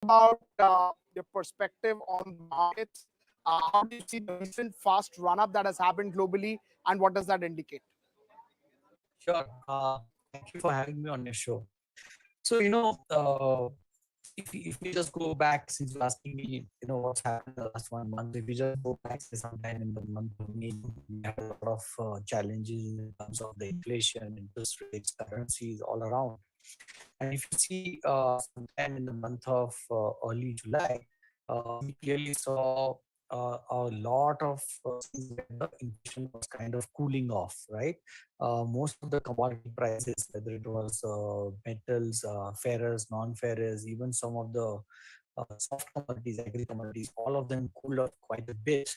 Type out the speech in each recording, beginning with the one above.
about your perspective on the markets. How do you see the recent fast run-up that has happened globally, and what does that indicate? Sure. Thank you for having me on your show. So, if we just go back, since you're asking me, what's happened in the last 1 month, if we just go back, say, sometime in the month of May, we had a lot of challenges in terms of the inflation, interest rates, currencies all around. And if you see sometime in the month of early July, we clearly saw a lot of things where the inflation was kind of cooling off, right? Most of the commodity prices, whether it was metals, ferrous, non-ferrous, even some of the soft commodities, agri commodities, all of them cooled off quite a bit.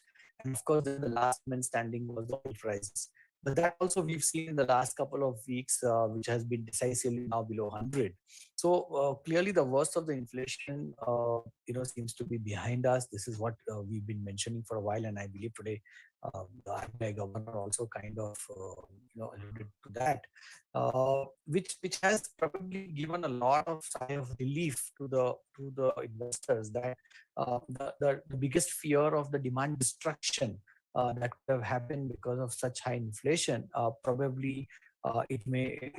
And of course, then the last man standing was the oil prices. But that also we've seen in the last couple of weeks, which has been decisively now below 100. So clearly, the worst of the inflation, seems to be behind us. This is what we've been mentioning for a while, and I believe today the RBI governor also kind of alluded to that, which has probably given a lot of sigh of relief to the investors that the biggest fear of the demand destruction that could have happened because of such high inflation, probably it may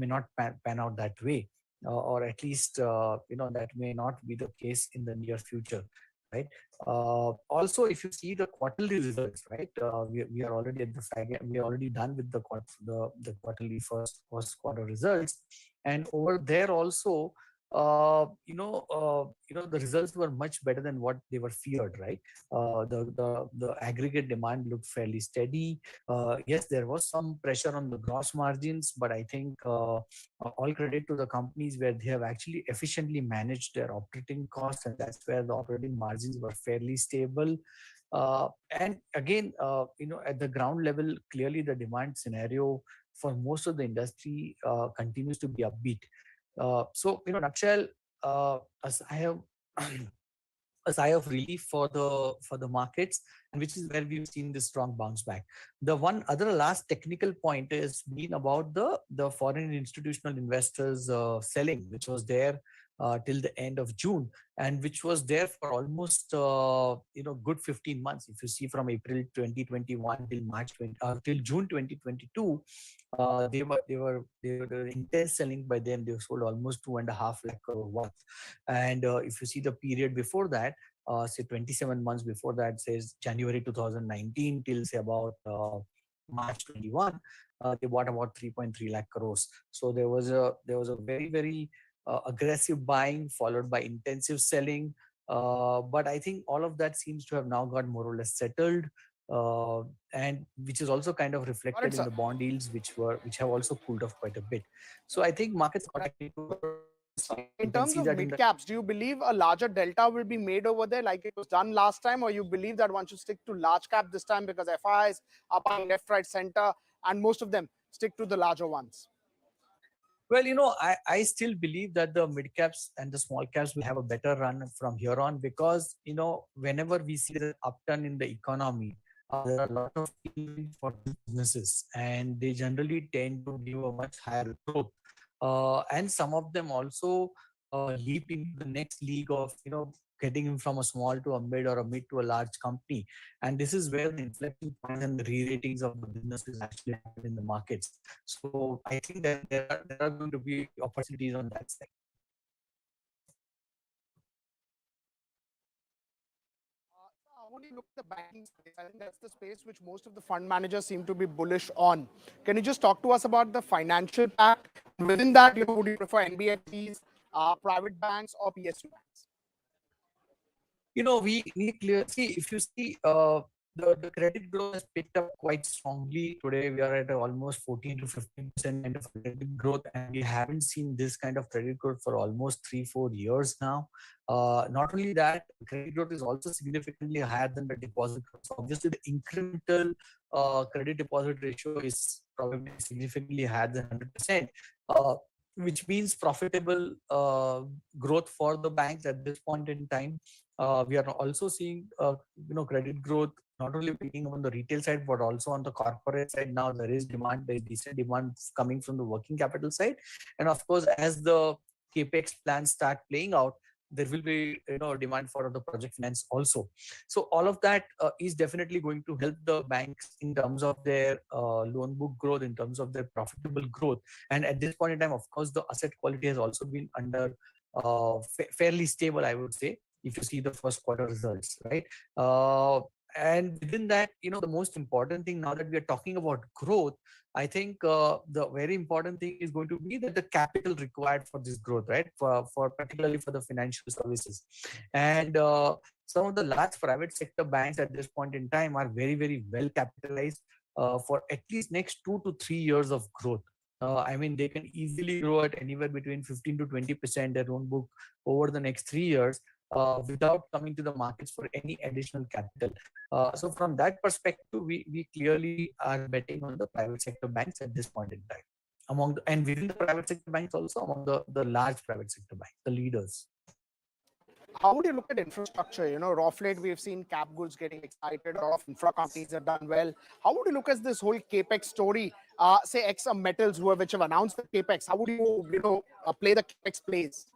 not pan out that way, or at least that may not be the case in the near future, right? Also, if you see the quarterly results, right, we are already at the we are already done with the quarterly first quarter results, and over there also, the results were much better than what they were feared, right? The aggregate demand looked fairly steady. Yes, there was some pressure on the gross margins, but I think all credit to the companies where they have actually efficiently managed their operating costs, and that's where the operating margins were fairly stable. And again, at the ground level, clearly the demand scenario for most of the industry continues to be upbeat. So, nutshell, as I have a sigh of relief for the markets, and which is where we've seen this strong bounce back. The one other last technical point is been about the foreign institutional investors selling, which was there till the end of June, and which was there for almost good 15 months. If you see from April 2021 till March 20, till June 2022, they were intense selling by them. They sold almost 2.5 lakh crore worth. And if you see the period before that, say 27 months before that, says January 2019 till say about March 21, they bought about 3.3 lakh crores. So there was a very very aggressive buying followed by intensive selling. But I think all of that seems to have now got more or less settled, uh, and which is also kind of Got it, reflected in sir. the bond yields, which have also cooled off quite a bit. So I think markets are getting towards you In can terms see of that in mid the caps, do you believe a larger delta will be made over there like it was done last time, or you believe that one should stick to large cap this time because FIs are buying left, right, center, and most of them stick to the larger ones? Well, I still believe that the mid caps and the small caps will have a better run from here on, because, whenever we see the upturn in the economy, there are a lot of tailwinds for these businesses, and they generally tend to give a much higher growth. And some of them also leap into the next league of, getting in from a small to a mid or a mid to a large company. And this is where the inflection points and the re-ratings of the businesses actually happen in the markets. So I think that there are going to be opportunities on that side. I want to look at the banking space. I think that's the space which most of the fund managers seem to be bullish on. Can you just talk to us about the financial pack? And within that, would you prefer NBFCs, private banks, or PSU banks? We clear see, if you see, the credit growth has picked up quite strongly. Today we are at almost 14 to 15% kind of credit growth, and we haven't seen this kind of credit growth for almost 3-4 years now. Not only that, credit growth is also significantly higher than the deposit growth. So obviously the incremental credit deposit ratio is probably significantly higher than 100%, uh, which means profitable growth for the banks at this point in time. We are also seeing credit growth not only picking up on the retail side but also on the corporate side. Now there is demand, there is decent demand coming from the working capital side, and of course as the capex plans start playing out, there will be demand for the project finance also. So all of that is definitely going to help the banks in terms of their loan book growth, in terms of their profitable growth. And at this point in time, of course, the asset quality has also been under fairly stable, I would say, if you see the first quarter results, right? And within that, the most important thing, now that we are talking about growth, I think the very important thing is going to be that the capital required for this growth, right? For particularly for the financial services. And some of the large private sector banks at this point in time are very, very well capitalized for at least next 2 to 3 years of growth. I mean, they can easily grow at anywhere between 15 to 20% their own book over the next 3 years without coming to the markets for any additional capital. So from that perspective, we clearly are betting on the private sector banks at this point in time. And within the private sector banks also, among the large private sector banks, the leaders. How would you look at infrastructure? Of late we've seen cap goods getting excited. A lot of infra companies have done well. How would you look at this whole capex story? Say Exxon Metals, which have announced the capex. How would you, play the capex plays?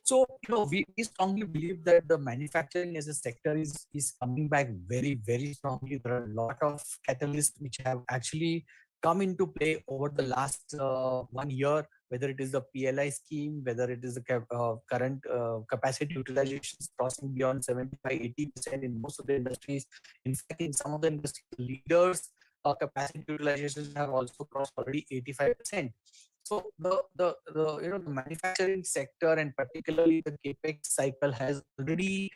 So, we strongly believe that the manufacturing as a sector is coming back very, very strongly. There are a lot of catalysts which have actually come into play over the last 1 year, whether it is the PLI scheme, whether it is the current capacity utilizations crossing beyond 75-80% in most of the industries. In fact, in some of the industry leaders, capacity utilizations have also crossed already 85%. So the manufacturing sector and particularly the capex cycle has already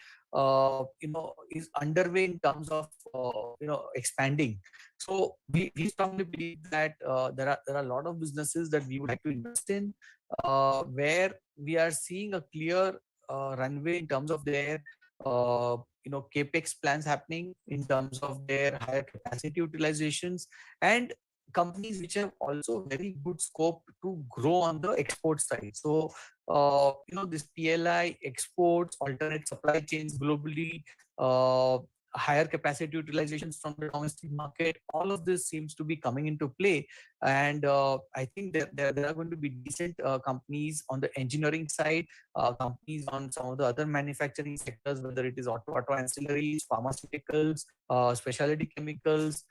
is underway in terms of expanding. So we strongly believe that there are a lot of businesses that we would like to invest in, where we are seeing a clear runway in terms of their capex plans happening, in terms of their higher capacity utilizations, and companies which have also very good scope to grow on the export side. So this PLI exports, alternate supply chains globally, uh, higher capacity utilizations from the domestic market, all of this seems to be coming into play. And I think that there are going to be decent companies on the engineering side, companies on some of the other manufacturing sectors, whether it is auto ancillaries, pharmaceuticals, specialty chemicals,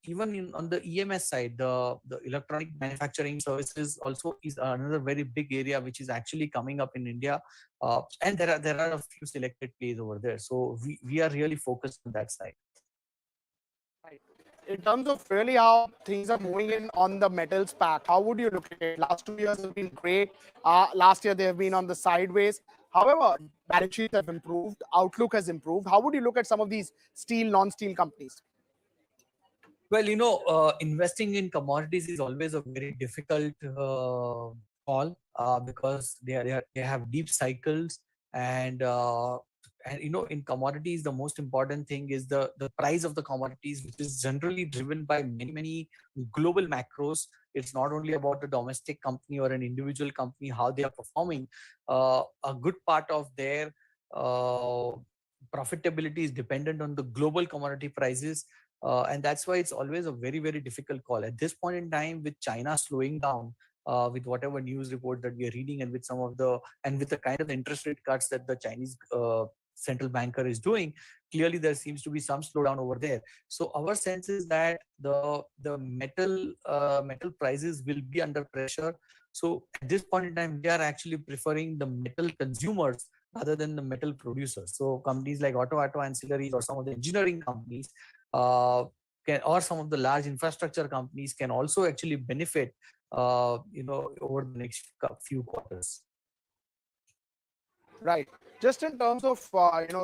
even on the EMS side, the electronic manufacturing services also is another very big area which is actually coming up in India, and there are a few selected plays over there. So we are really focused on that side. Right. In terms of really how things are moving in on the metals pack, how would you look at it? Last 2 years have been great. Last year they have been on the sideways. However, balance sheets have improved, outlook has improved. How would you look at some of these steel, non-steel companies? Well, investing in commodities is always a very difficult call, because they have deep cycles. And in commodities, the most important thing is the price of the commodities, which is generally driven by many global macros. It's not only about the domestic company or an individual company how they are performing. A good part of their uh, profitability is dependent on the global commodity prices, and that's why it's always a very, very difficult call at this point in time, with China slowing down, with whatever news report that we are reading, and with the kind of interest rate cuts that the Chinese central banker is doing. Clearly there seems to be some slowdown over there. So our sense is that the metal prices will be under pressure. So at this point in time, we are actually preferring the metal consumers rather than the metal producers. So companies like auto ancillaries, or some of the engineering companies, uh, or some of the large infrastructure companies can also actually benefit over the next few quarters. Right. Just in terms of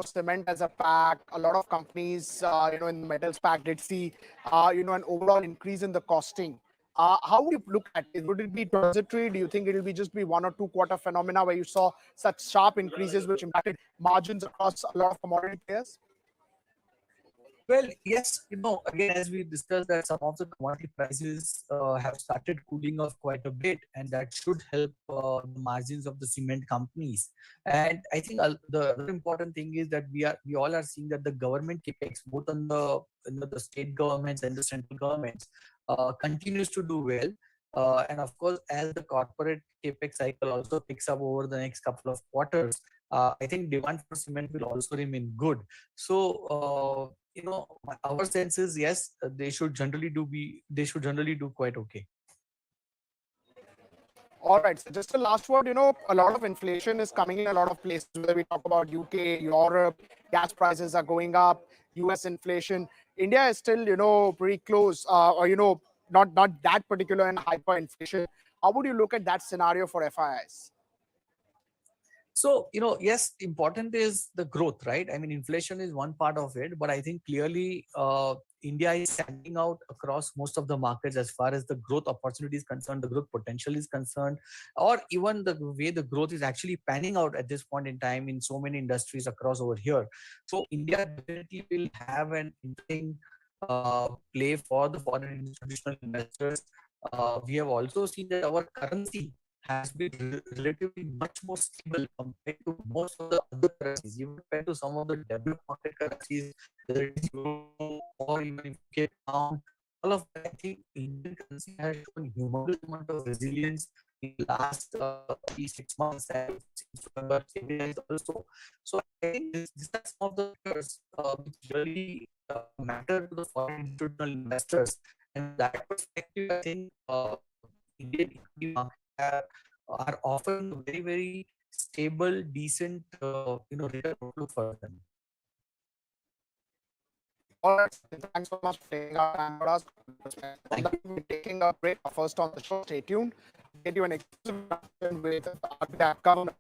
cement as a pack, a lot of companies in the metals pack did see an overall increase in the costing. How would you look at it? Would it be transitory? Do you think it will be just be 1 or 2 quarter phenomena where you saw such sharp increases which impacted margins across a lot of commodity players? Well, yes, again, as we discussed, that some of the commodity prices have started cooling off quite a bit, and that should help the margins of the cement companies. And I think the other important thing is that we all are seeing that the government capex, both on the state governments and the central governments, continues to do well. And of course, as the corporate capex cycle also picks up over the next couple of quarters, I think demand for cement will also remain good. So, our sense is yes, they should generally do quite okay. All right. So just a last word. A lot of inflation is coming in a lot of places. Whether we talk about UK, Europe, gas prices are going up. US inflation. India is still, pretty close, or not that particular in hyperinflation. How would you look at that scenario for FIIs? So, yes, important is the growth, right? I mean, inflation is one part of it, but I think clearly India is standing out across most of the markets as far as the growth opportunity is concerned, the growth potential is concerned, or even the way the growth is actually panning out at this point in time in so many industries across over here. So, India definitely will have an interesting play for the foreign institutional investors. We have also seen that our currency has been relatively much more stable compared to most of the other currencies, even compared to some of the developed market currencies, whether it is euro or even if you get pound. All of that, I think Indian currency has shown humongous amount of resilience in the last 3 6 months, and it seems to have stabilized also. So I think these are some of the factors which really matter to the foreign institutional investors. And from that perspective, I think Indian equity markets are offering a very, very stable, decent, return outlook for them. All right, Sachin, thanks so much for taking our time for us to perspective on Thank that. you. We're taking a break first on the show. Stay tuned. We'll get you an exclusive interaction with RBI Governor.